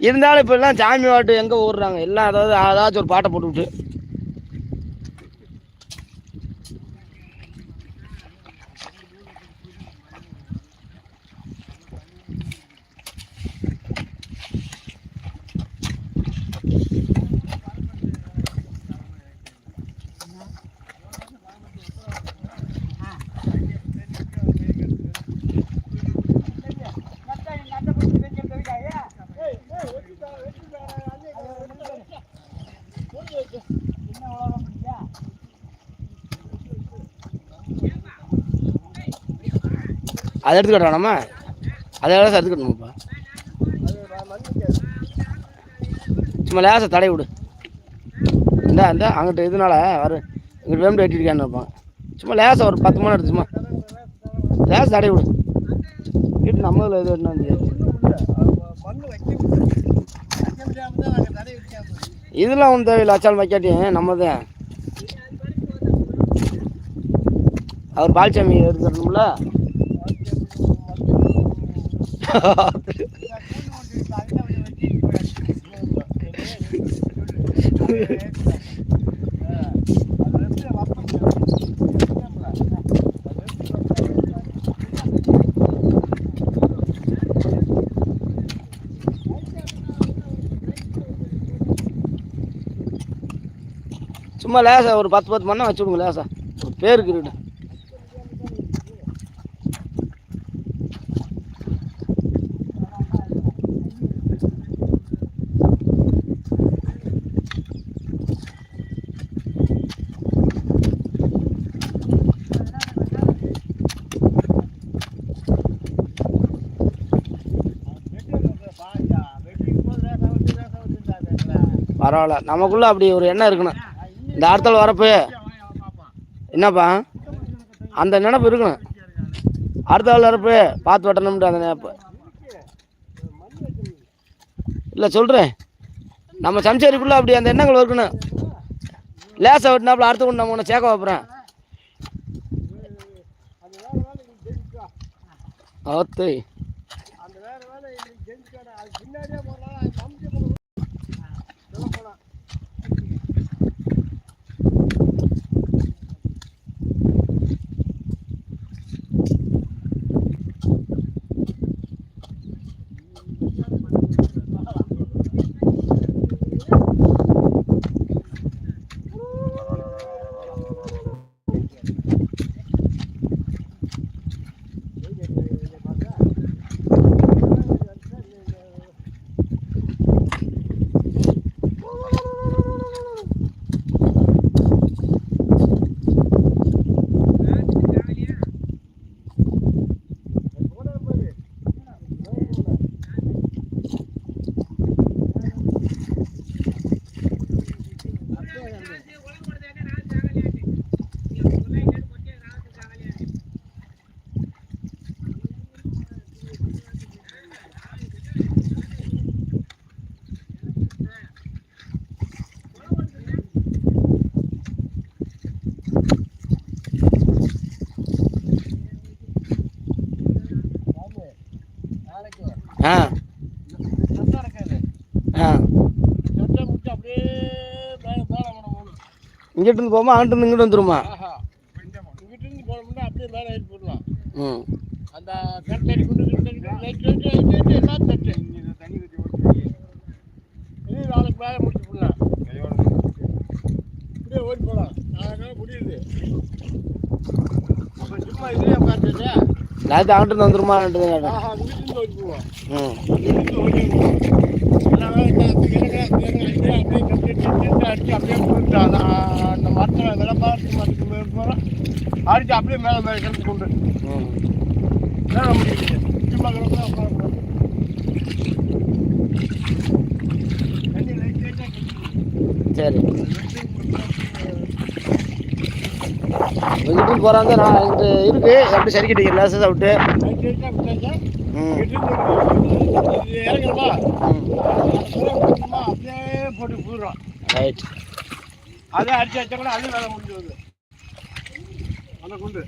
இருந்தாலும் இப்போ எல்லாம் சாமி பாட்டு எங்கே ஓடுறாங்க எல்லாம், அதாவது ஏதாச்சும் ஒரு பாட்டை போட்டுவிட்டு. அதை எடுத்துக்கிட்டோம் நம்ம, அதை எடுத்துக்கிட்டோம்ப்பா. சும்மா லேசாக தடை விடு. இந்த அங்கிட்ட இதனால வரும் இங்கிட்ட வேம்பு வெட்டிருக்கான்னு இருப்பான். சும்மா லேசாக ஒரு 10 மணி எடுத்து சும்மா லேசாக தடை விடு. வீட்டு நம்மள இது என்ன இதெல்லாம் ஒன்றும் தேவையில்லை. அச்சால் வைக்காட்டியும் நம்ம தான் அவர் பால்சாமி இருக்கணும்ல. சும்மா லேசா ஒரு 10 மணி வச்சு விடுங்க. லேசா ஒரு பேருக்கு இருக்கு. பரவாயில்ல, நமக்குள்ள அப்படி ஒரு எண்ணம் இருக்கணும். இந்த ஆடத்தில் வரப்பு என்னப்பா அந்த நினப்பு இருக்கணும். அடுத்த ஆள் வரப்பு பார்த்து வெட்டணும்ட்டு அந்த நினப்பு இல்லை சொல்கிறேன். நம்ம சம்சாரிக்குள்ளே அப்படி அந்த எண்ணங்கள் இருக்கணும். லேசாக வெட்டினாப்புல அடுத்த கொண்டு நம்ம ஒன்று சேர்க்க வைப்புறேன். ஓத்தை இங்கிட்டு போமா அங்கிட்டு இங்கிட்டு வந்துருமா? இங்கிட்டு போனோம்னா அப்படியே மேலே ஏறி போடலாம். அந்த தண்ணி நாளைக்கு மேலே முடிச்சு போடலாம். இப்படியே ஓடி போகலாம். நாளைக்கு முடியுது. அப்போ சும்மா இதுலேயே உட்காந்துட்டு நான் அங்கிட்டு வந்துருமா? இங்கிட்டு ஓடி போவோம். அப்படியே போயிட்டான் அந்த மரத்தில் விளப்பாட்டு மரத்துக்கு போகிறோம். அடிச்சு அப்படியே மேலே மேலே கிடந்து கொண்டு மேலே முடியுது. சும்மா கிடப்பா சரி எங்கிட்டும் போகிறாங்க. நான் எங்கிட்ட இருக்கு அப்படி சரிக்கிட்டு லேசஸ் விட்டு இறங்குறமா அப்படியே போட்டு போயிடுறோம். ரைட் அதை அடிச்சு வச்சா கூட அது வேலை முடிஞ்சு வருது. அந்த குண்டு